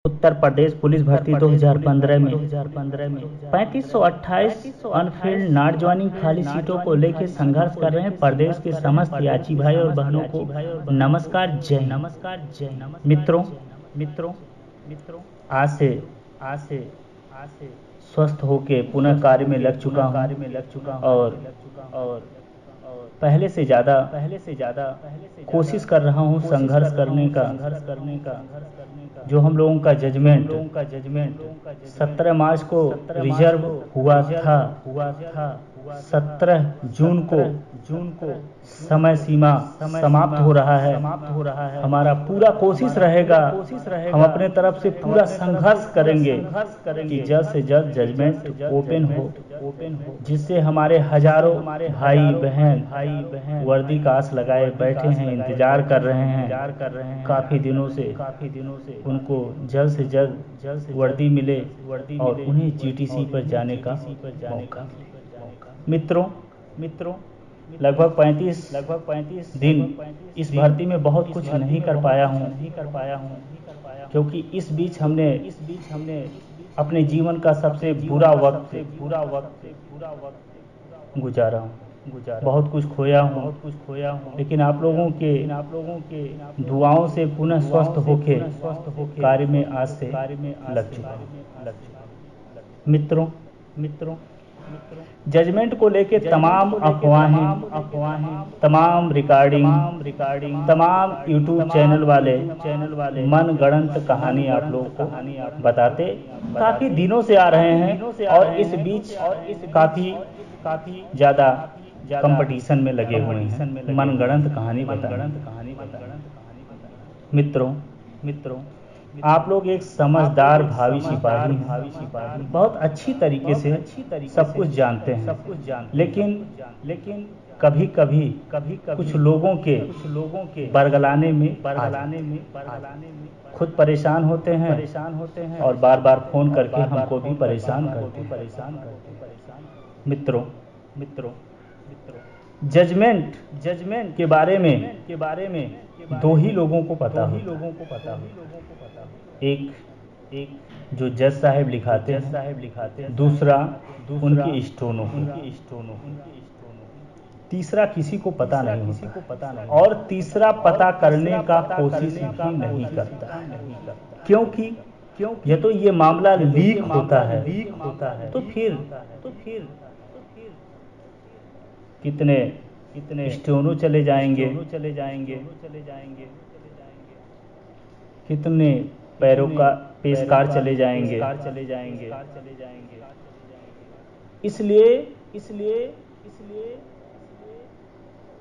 Uttar Pradesh police भर्ती 2015 में 3528 Anfield not joining खाली सीटों को लेकर संघर्ष कर रहे हैं प्रदेश के समस्त याची भाई और बहनों को नमस्कार, जय हिंद। मित्रों मित्रों मित्रों आज से स्वस्थ होके पुनः कार्य में लग चुका हूँ और पहले से ज़्यादा कोशिश कर रहा हूँ संघर्ष करने का। जो हम लोगों का जजमेंट 17 मार्च को रिजर्व हुआ था, 17 जून को समय सीमा समाप्त हो रहा है। हमारा पूरा कोशिश रहेगा, हम अपने तरफ से पूरा संघर्ष करेंगे कि जल्द से जल्द जजमेंट ओपन हो, जिससे हमारे हजारों भाई बहन वर्दी का आस लगाए बैठे हैं, इंतजार कर रहे हैं काफ़ी दिनों से उनको जल्द से जल्द वर्दी मिले और उन्हें जीटीसी पर जाने का मौका मिले। मित्रों लगभग 35 दिन इस भर्ती में बहुत कुछ नहीं कर पाया हूँ, क्योंकि इस बीच हमने अपने जीवन का सबसे बुरा वक्त गुजारा हूँ, बहुत कुछ खोया हूँ, लेकिन आप लोगों के दुआओं से पुनः स्वस्थ होके कार्य में आज से लग चुका हूँ। मित्रों जजमेंट को लेके तमाम अफवाहें, तमाम रिकॉर्डिंग, तमाम यूट्यूब चैनल वाले मन गढ़ंत कहानी आप लोगों को बताते काफ़ी दिनों से आ रहे हैं और इस बीच काफ़ी ज़्यादा कंपटीशन में लगे हुए हैं मनगढ़ंत कहानी बताने। मित्रों आप लोग एक समझदार भावी सिपाही हैं, बहुत अच्छी तरीके से सब कुछ जानते हैं, लेकिन कभी कुछ लोगों के बरगलाने में खुद परेशान होते हैं और बार फोन करके हमको भी परेशान करते हैं। मित्रों जजमेंट के बारे में दो ही लोगों को पता हो, एक जो जज साहब लिखाते हैं, दूसरा उनके स्टोनों, तीसरा किसी को पता नहीं होता और तीसरा पता करने का कोशिश भी नहीं करता, क्योंकि ये मामला लीक होता है तो फिर कितने स्टोनों चले जाएंगे, कितने पैरों का पेशकार चले जाएंगे। इसलिए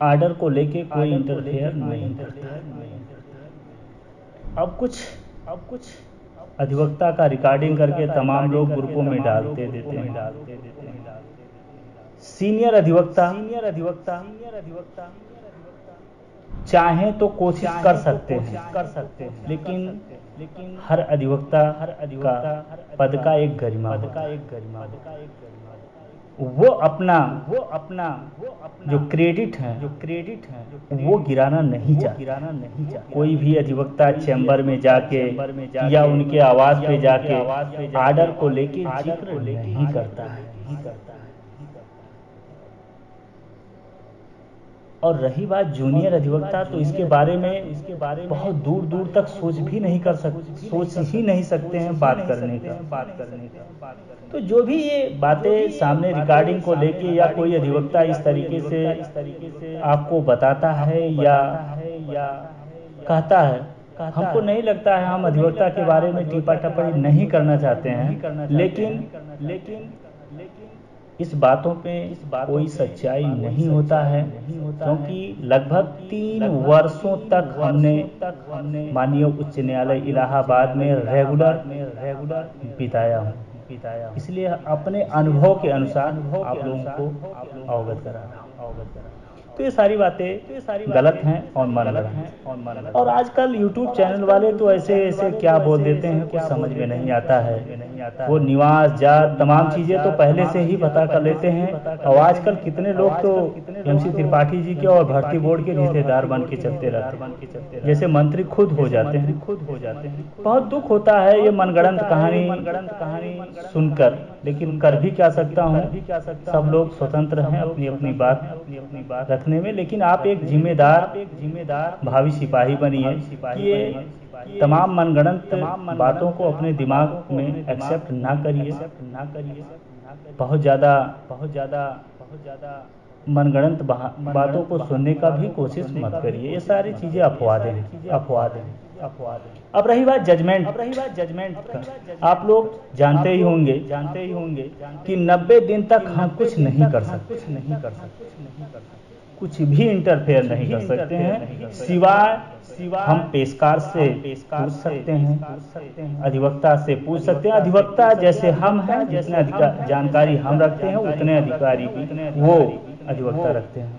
आर्डर को लेके कोई इंटरफेयर नहीं करता। अब कुछ अधिवक्ता का रिकॉर्डिंग करके तमाम लोग ग्रुपों में डालते देते हैं। सीनियर अधिवक्ता चाहे तो कोशिश कर सकते हैं, लेकिन हर अधिवक्ता का पद का एक गरिमा होता है। वो अपना जो क्रेडिट है वो गिराना नहीं चाहता। कोई भी अधिवक्ता चैम्बर में जाके या उनके आवाज पे जाके आर्डर को लेके जिक्र नहीं करता है। और रही बात जूनियर अधिवक्ता, तो इसके बारे में बहुत दूर तक सोच ही नहीं सकते हैं बात करने का। तो जो भी ये बातें सामने रिकॉर्डिंग को लेके या कोई अधिवक्ता इस तरीके से आपको बताता है या कहता है, हमको नहीं लगता है, हम अधिवक्ता के बारे में टीपा टप्पणी नहीं करना चाहते हैं, लेकिन इस बातों पे कोई सच्चाई नहीं होता है, क्योंकि लगभग 3 वर्षों तक हमने माननीय उच्च न्यायालय इलाहाबाद में रेगुलर बिताया हूँ। इसलिए अपने अनुभव के अनुसार आप लोगों को अवगत करा रहा हूँ। तो ये सारी बातें गलत हैं और मनगढ़ंत हैं। और आजकल यूट्यूब चैनल वाले तो ऐसे ऐसे क्या बोल देते हैं कुछ समझ में नहीं आता है। वो निवास जात तमाम चीज़ें तो पहले से ही पता कर लेते हैं। और आजकल कितने लोग तो MC त्रिपाठी जी के और भर्ती बोर्ड के रिश्तेदार बन के चलते रहते हैं, जैसे मंत्री खुद हो जाते हैं। बहुत दुख होता है ये मनगढ़ंत कहानी सुनकर, लेकिन कर भी क्या सकता हूँ। सब लोग स्वतंत्र हैं अपनी अपनी बात रखने में, लेकिन आप एक जिम्मेदार भावी सिपाही बनिए कि ये तमाम मनगढ़ंत बातों को अपने दिमाग में एक्सेप्ट ना करिए। बहुत ज़्यादा मनगढ़ंत बातों को सुनने का भी कोशिश मत करिए। ये सारी चीज़ें अफवादें हैं। अब रही बात जजमेंट का, आप लोग जानते ही होंगे कि 90 दिन तक हम कुछ नहीं कर सकते, कुछ भी इंटरफेयर नहीं कर सकते हैं, सिवाय हम पेशकार से पूछ सकते हैं, अधिवक्ता से पूछ सकते हैं। अधिवक्ता जैसे हम हैं, जितने जानकारी हम रखते हैं उतने अधिकारी भी वो अधिवक्ता रखते हैं।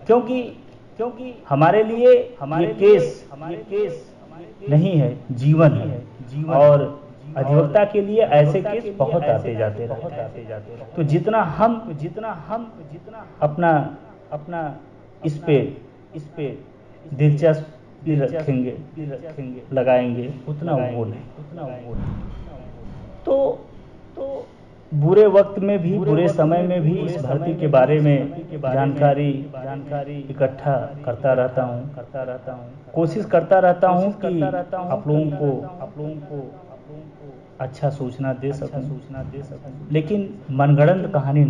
क्योंकि हमारे लिए ये केस नहीं है, जीवन है। और अधिवक्ता के लिए ऐसे केस बहुत आते जाते रहते हैं। तो जितना हम अपना इस पे दिलचस्पी रखेंगे लगाएंगे उतना वो नहीं। तो बुरे वक्त में भी बुरे समय में भी इस भर्ती के बारे में जानकारी इकट्ठा करता रहता हूँ, कोशिश करता रहता हूँ कि आप लोगों को अच्छा सूचना दे सकूं। लेकिन मनगढ़ंत कहानी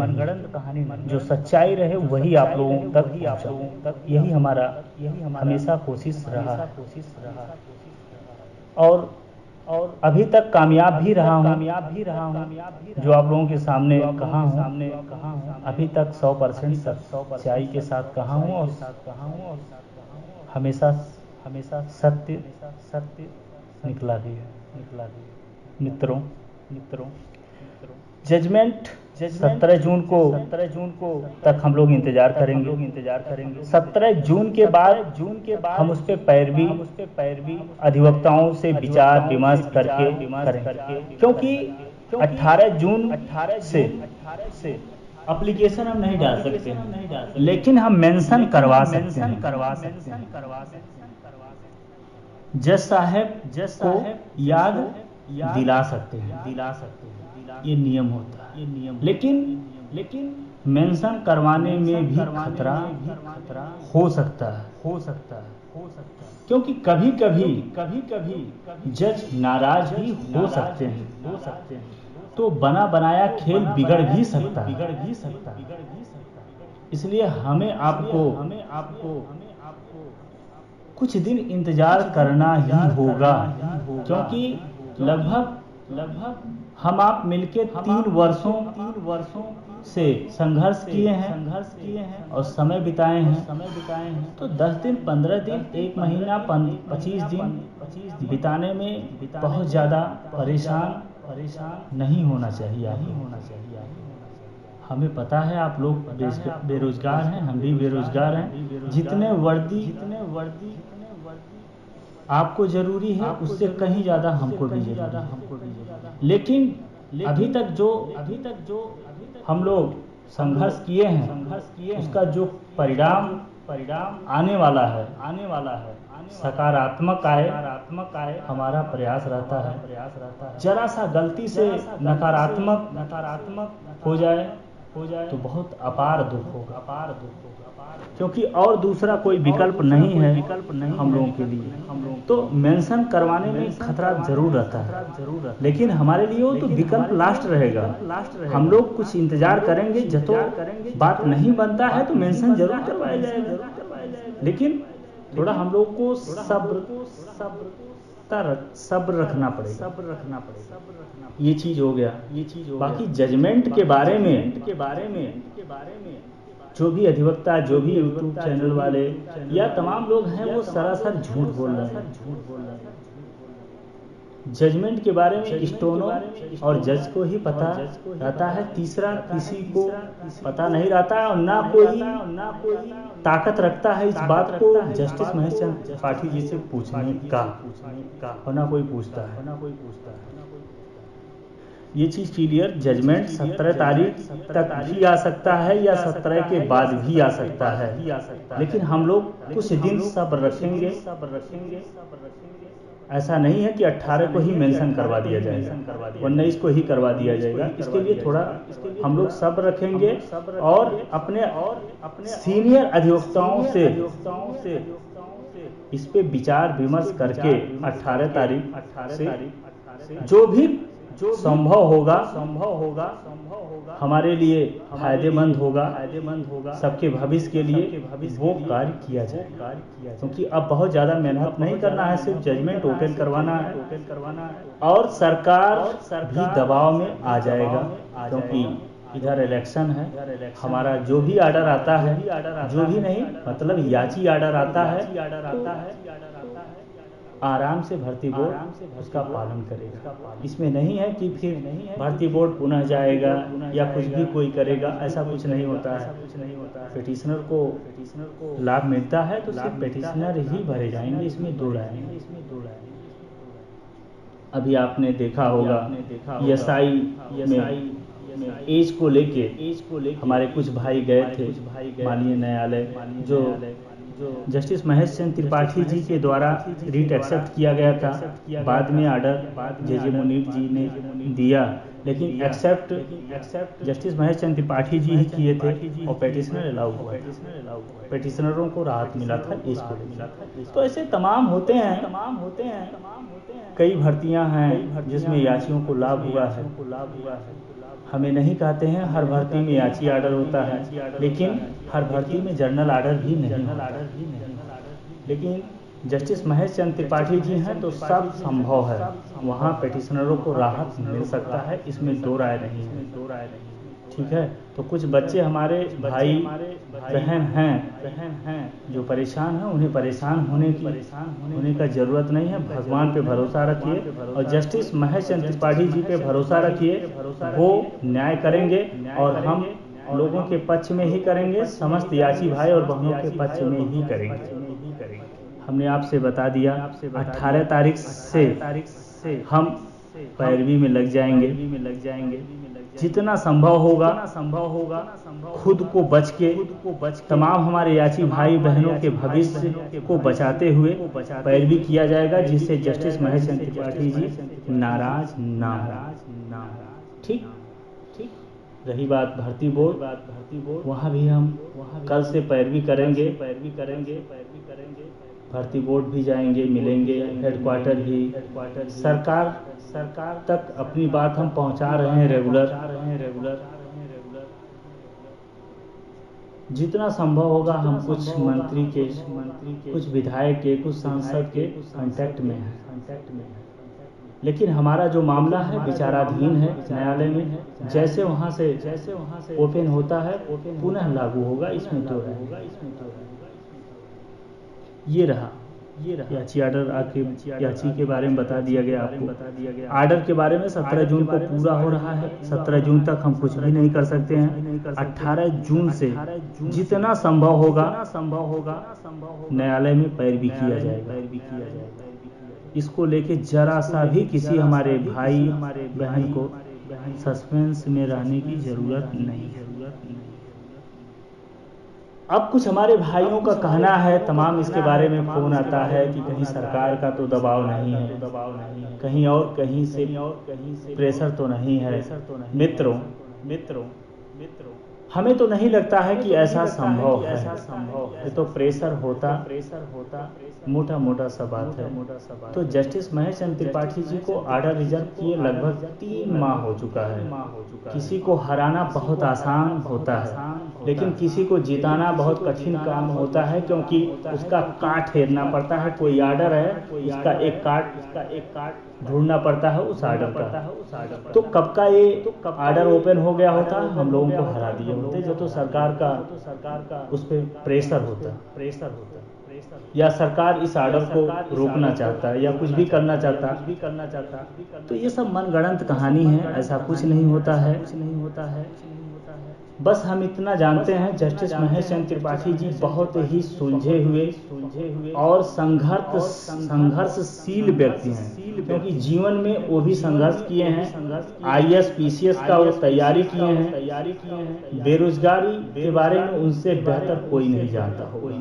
जो सच्चाई रहे वही आप लोगों तक, यही हमारा हमेशा कोशिश रहा। और अभी तक कामयाब भी रहा हूँ। जो आप लोगों के सामने कहा हूँ अभी तक 100% सच्चाई के साथ कहा हूँ और हमेशा सत्य निकला भी है। मित्रों, जजमेंट 17 जून को तक हम लोग इंतजार करेंगे। 17 जून के बाद हम उस पर पैरवी अधिवक्ताओं से विचार विमर्श करके करेंगे। क्योंकि 18 जून से एप्लीकेशन हम नहीं डाल सकते हैं, लेकिन हम मेंशन करवा सकते हैं। जज साहब को याद दिला सकते हैं, ये नियम होता है। लेकिन मेंशन करवाने में भी खतरा हो सकता है। क्योंकि कभी जज नाराज भी हो सकते हैं, तो बना बनाया खेल बिगड़ भी सकता है। इसलिए हमें आपको कुछ दिन इंतजार करना ही होगा, क्योंकि लगभग हम आप मिलके 3 वर्षों से संघर्ष किए हैं और समय बिताए हैं। तो 10 दिन 15 दिन 1 महीना 25 दिन बिताने में बहुत ज़्यादा परेशान नहीं होना चाहिए। हमें पता है आप लोग बेरोजगार हैं, हम भी बेरोजगार हैं। जितने वर्दी आपको जरूरी है उससे कहीं ज़्यादा हमको भी जरूरी है। लेकिन अभी तक जो हम लोग संघर्ष किए हैं उसका जो परिणाम आने वाला है सकारात्मक आए हमारा प्रयास रहता है। जरा सा गलती से नकारात्मक हो जाए तो बहुत अपार दुख होगा, क्योंकि और दूसरा कोई विकल्प नहीं है हम लोगों के लिए। तो मेंशन करवाने में खतरा जरूर रहता है, लेकिन हमारे लिए वो तो विकल्प लास्ट रहेगा। हम लोग कुछ इंतजार करेंगे, जतो बात नहीं बनता है तो मेंशन जरूर करवाया जाएगा। लेकिन थोड़ा हम लोग को सब्र रखना पड़ेगा। ये चीज हो गया। बाकी जजमेंट के बारे में जो भी अधिवक्ता, जो भी यूट्यूब चैनल वाले या तमाम लोग हैं वो सरासर झूठ बोल रहे हैं। जजमेंट के बारे में स्टोनो और जज को ही पता रहता है, तीसरा किसी को पता नहीं रहता है और ना कोई ताकत रखता है इस बात को जस्टिस महेश चंद्र त्रिपाठी जी से पूछने का, और ना कोई पूछता है। ये चीज क्लियर, जजमेंट 17 तारीख तक भी आ सकता है या 17 के बाद भी आ सकता है, लेकिन हम लोग कुछ दिन सब्र रखेंगे। ऐसा नहीं है कि 18 को ही मेंशन करवा दिया जाएगा, 19 को ही करवा दिया जाएगा। इसके लिए थोड़ा हम लोग सब्र रखेंगे और अपने सीनियर अधिवक्ताओं से इस पे विचार विमर्श करके 18 तारीख से जो भी संभव होगा हमारे लिए फायदेमंद होगा, सबके भविष्य के लिए वो कार्य किया जाएगा। क्योंकि अब बहुत ज़्यादा मेहनत नहीं करना है, सिर्फ जजमेंट ओपन करवाना है और सरकार भी दबाव में आ जाएगा, क्योंकि इधर इलेक्शन है। हमारा जो भी आर्डर आता है, जो भी नहीं मतलब याची आर्डर आता है, आराम से भर्ती बोर्ड उसका पालन करेगा। इसमें नहीं है कि फिर भर्ती बोर्ड पुनः जाएगा या कुछ भी कोई करेगा, ऐसा कुछ नहीं होता है। पिटिशनर को लाभ मिलता है तो सिर्फ पिटिशनर ही भरे जाएंगे, इसमें दो राय नहीं। अभी आपने देखा होगा एसआई में एज को लेके हमारे कुछ भाई गए थे माननीय न्यायालय, जो जस्टिस महेश चंद्र त्रिपाठी जी के द्वारा रीट एक्सेप्ट किया गया था। बाद में आर्डर जे मुनीर जी ने दिया, लेकिन एक्सेप्ट जस्टिस महेश चंद्र त्रिपाठी जी ही किए थे और पेटिशनर अलाउ हुआ, पेटिशनरों को राहत मिला था, इसको मिला था। तो ऐसे तमाम होते हैं कई भर्तियां हैं जिसमें याचियों को लाभ हुआ है। हमें नहीं कहते हैं हर भर्ती में याची आर्डर होता है, लेकिन हर भर्ती में जर्नल आर्डर भी नहीं होता। लेकिन जस्टिस महेश चंद्र त्रिपाठी जी हैं तो सब संभव है, वहाँ पेटिशनरों को राहत मिल सकता है, इसमें दो राय नहीं है। ठीक है, तो कुछ बच्चे हमारे भाई बहन हैं जो परेशान हैं, उन्हें परेशान होने का जरूरत नहीं है। भगवान पे भरोसा रखिए और जस्टिस महेश चंद्र त्रिपाठी जी पे भरोसा रखिए, वो न्याय करेंगे और हम लोगों के पक्ष में ही करेंगे, समस्त याची भाई और बहनों के पक्ष में ही करेंगे। हमने आपसे बता दिया 18 तारीख से हम पैरवी में लग जाएंगे। जितना संभव होगा खुद को बच के तमाम हमारे याची भाई बहनों के भविष्य को बचाते हुए पैरवी किया जाएगा, जिससे जस्टिस महेश चंद्र त्रिपाठी जी नाराज ना हो। ठीक। रही बात भर्ती बोर्ड, वहाँ भी हम कल से पैरवी करेंगे। भर्ती बोर्ड भी जाएंगे, मिलेंगे, हेडक्वार्टर भी, सरकार तक अपनी बात हम पहुंचा रहे हैं रेगुलर। जितना संभव होगा हम कुछ मंत्री के, कुछ विधायक के, कुछ सांसद के कांटेक्ट में हैं, लेकिन हमारा जो मामला है विचाराधीन है न्यायालय में। जैसे वहाँ से ओपन होता है पुनः लागू होगा, इसमें तो है। ये रहा याची आर्डर आके याची के बारे में बता दिया गया आपको। आर्डर के बारे में 17 जून को पूरा हो रहा है, 17 जून तक हम कुछ भी नहीं कर सकते हैं। 18 जून से जितना संभव होगा न्यायालय में पैरवी किया जाएगा। इसको लेके जरा सा भी किसी हमारे भाई बहन को सस्पेंस में रहने की जरूरत नहीं है। अब कुछ हमारे भाइयों का कहना है, तमाम इसके बारे में फोन आता है कि कहीं सरकार का तो दबाव नहीं है, कहीं और कहीं से प्रेशर तो नहीं है। मित्रों, हमें तो नहीं लगता है कि ऐसा संभव है। ये तो प्रेशर होता मोटा सा बात है। तो जस्टिस महेश चंद्र त्रिपाठी जी को आर्डर रिजर्व किए लगभग 3 माह हो चुका है। किसी को हराना बहुत आसान होता है, लेकिन किसी को जिताना बहुत कठिन काम होता है, क्योंकि उसका काट हेरना पड़ता है। कोई आर्डर है, उसका एक काट ढूंढना पड़ता है उस आर्डर का। तो कब का ये आर्डर ओपन हो गया होता, हम लोगों को हरा दिए होते, जो तो सरकार का उस पर प्रेशर होता। या सरकार इस आर्डर को रोकना चाहता है या कुछ भी करना चाहता, तो ये सब मनगढ़ंत कहानी है, ऐसा कुछ नहीं होता है। बस हम इतना जानते हैं, जस्टिस महेश चंद्र त्रिपाठी जी बहुत ही सुलझे हुए और संघर्षशील व्यक्ति हैं, क्योंकि जीवन में वो भी संघर्ष किए हैं। आईएएस पीसीएस का वो तैयारी किए हैं। बेरोजगारी के बारे में उनसे बेहतर कोई नहीं जानता होगा।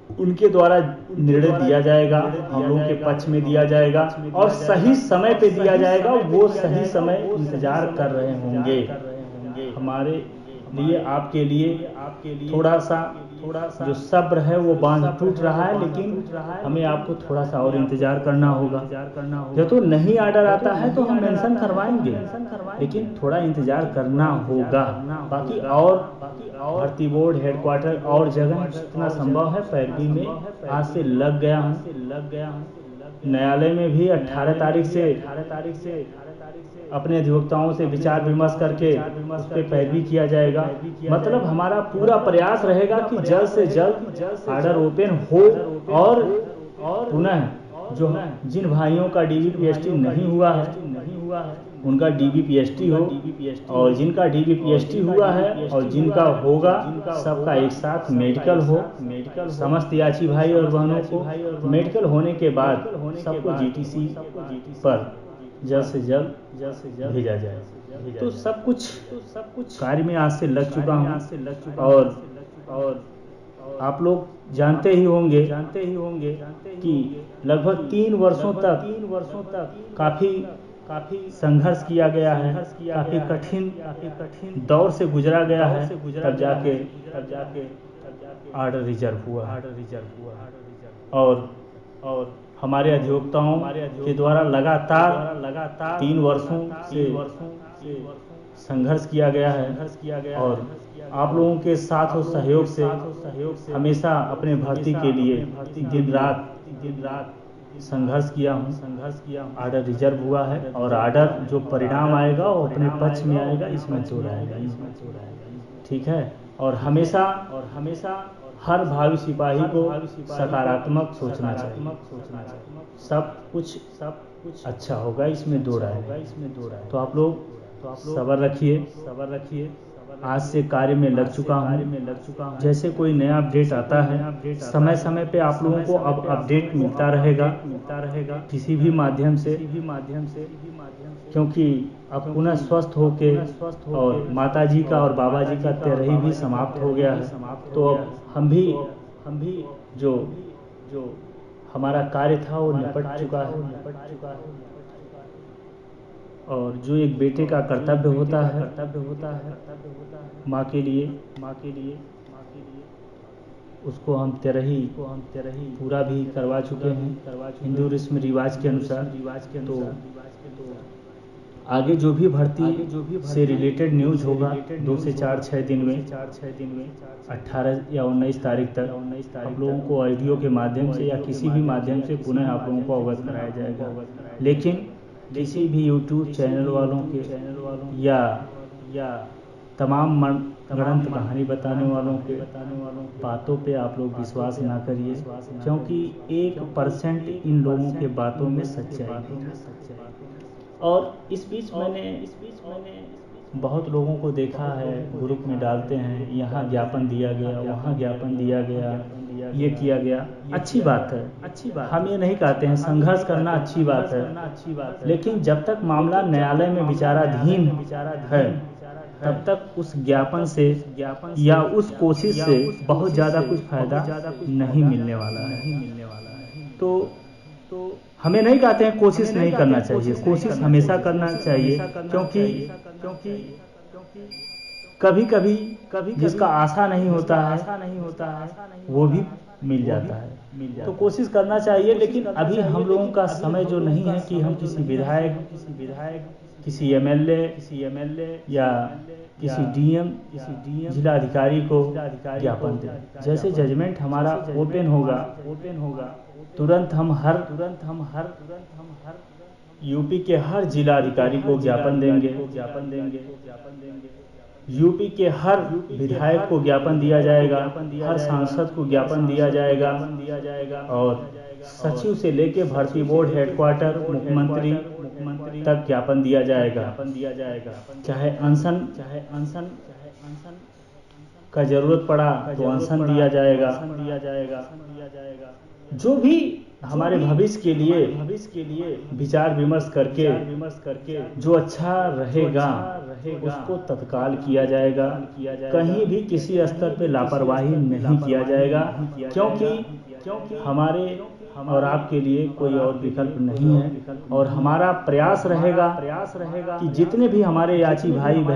उनके द्वारा निर्णय दिया जाएगा, हम लोगों के पक्ष में दिया जाएगा और सही समय पे दिया जाएगा। वो सही समय इंतजार कर रहे होंगे। हमारे लिए, आपके लिए थोड़ा सा जो सब्र है वो बांध टूट रहा है, लेकिन हमें आपको थोड़ा सा और इंतजार करना होगा। जब तो नहीं ऑर्डर आता है तो हम मेंशन करवाएंगे, लेकिन थोड़ा इंतजार करना होगा। बाकी और भर्ती बोर्ड हेडक्वार्टर और जगह जितना संभव है पैरवी में आज से लग गया हूँ। न्यायालय में भी 18 तारीख से अपने अधिवक्ताओं से विचार विमर्श करके उस पर पैरवी किया जाएगा। मतलब हमारा पूरा प्रयास रहेगा कि जल्द से जल्द ऑर्डर ओपन हो और पुनः जो जिन भाइयों का डीबीपीएसटी नहीं हुआ है उनका डीबीपीएसटी हो, और जिनका डीबीपीएसटी हुआ है और जिनका होगा सबका एक साथ मेडिकल हो। समस्त याची भाई और बहनों को मेडिकल होने के बाद सबको जीटीसी पर जल्द से जल्द भेजा जाए। तो सब कुछ कार्य में आज से लग चुका हूँ और आप लोग जानते ही होंगे कि लगभग 3 वर्षों तक काफी संघर्ष किया गया है, काफी कठिन दौर से गुजरा गया है, तब जाके ऑर्डर रिजर्व हुआ। और हमारे अधिवक्ताओं के द्वारा लगातार 3 वर्षों से संघर्ष किया गया है और आप लोगों के साथ और सहयोग से हमेशा अपने भर्ती के लिए दिन रात संघर्ष किया हूँ। ऑर्डर रिजर्व हुआ है और ऑर्डर जो परिणाम आएगा वो अपने पक्ष में आएगा, इसमें तो रहेगा। ठीक है। और हमेशा हर भावी सिपाही को सकारात्मक सोचना चाहिए। सब कुछ अच्छा होगा, इसमें दो राय है। तो आप लोग सब्र रखिए। आज से कार्य में लग चुका हूँ। जैसे कोई नया अपडेट आता है समय पे आप लोगों को अब अपडेट मिलता रहेगा किसी भी माध्यम से, क्योंकि अब पुनः स्वस्थ होके और माताजी का और बाबा जी का तेरही भी समाप्त हो गया है। तो अब हम भी जो हमारा कार्य था वो निपट चुका है। और जो एक बेटे का कर्तव्य होता है माँ के लिए, उसको हम तेरही पूरा भी करवा चुके हैं हिंदू रस्म रिवाज के अनुसार। तो आगे जो भी भर्ती से रिलेटेड न्यूज होगा 2 से 4-6 दिन में 18 या 19 तारीख तक आप लोगों को ऑडियो के माध्यम से या किसी भी माध्यम से पुनः आप लोगों को अवगत कराया जाएगा। लेकिन किसी भी यूट्यूब चैनल वालों के या तमाम मनगढ़ंत कहानी बताने वालों के बातों पे आप लोग विश्वास ना करिए, क्योंकि 1% इन लोगों के बातों में सच्चाई है। और इस बीच मैंने बहुत लोगों को देखा है, ग्रुप में डालते हैं, यहाँ ज्ञापन दिया गया, वहाँ ज्ञापन दिया गया, ये किया गया। अच्छी बात है, हम ये नहीं कहते हैं, संघर्ष करना अच्छी बात है, लेकिन जब तक मामला न्यायालय में विचाराधीन है तब तक उस ज्ञापन से या उस कोशिश से बहुत ज़्यादा कुछ फायदा नहीं मिलने वाला है। तो हमें नहीं कहते हैं कोशिश नहीं करना चाहिए, कोशिश हमेशा करना चाहिए, क्योंकि कभी जिसका आशा नहीं होता है वो भी मिल जाता है। तो कोशिश करना चाहिए, लेकिन अभी हम लोगों का समय जो नहीं है कि हम किसी विधायक, किसी एमएलए या किसी डीएम जिला अधिकारी को ज्ञापन दें। जैसे जजमेंट हमारा ओपन होगा तुरंत हम हर यूपी के हर जिला अधिकारी को ज्ञापन देंगे। यूपी के हर विधायक को ज्ञापन दिया जाएगा, हर सांसद को ज्ञापन दिया जाएगा और सचिव से लेके भर्ती बोर्ड हेडक्वार्टर मुख्यमंत्री तक ज्ञापन दिया जाएगा। चाहे अनशन का जरूरत पड़ा तो अनशन दिया जाएगा। जो भी हमारे भविष्य के लिए विचार विमर्श करके जो अच्छा रहेगा उसको तत्काल किया जाएगा। कहीं भी किसी स्तर पे लापरवाही नहीं किया जाएगा, क्योंकि हमारे और आपके लिए कोई और विकल्प नहीं है। और हमारा प्रयास रहेगा कि जितने भी हमारे याची भाई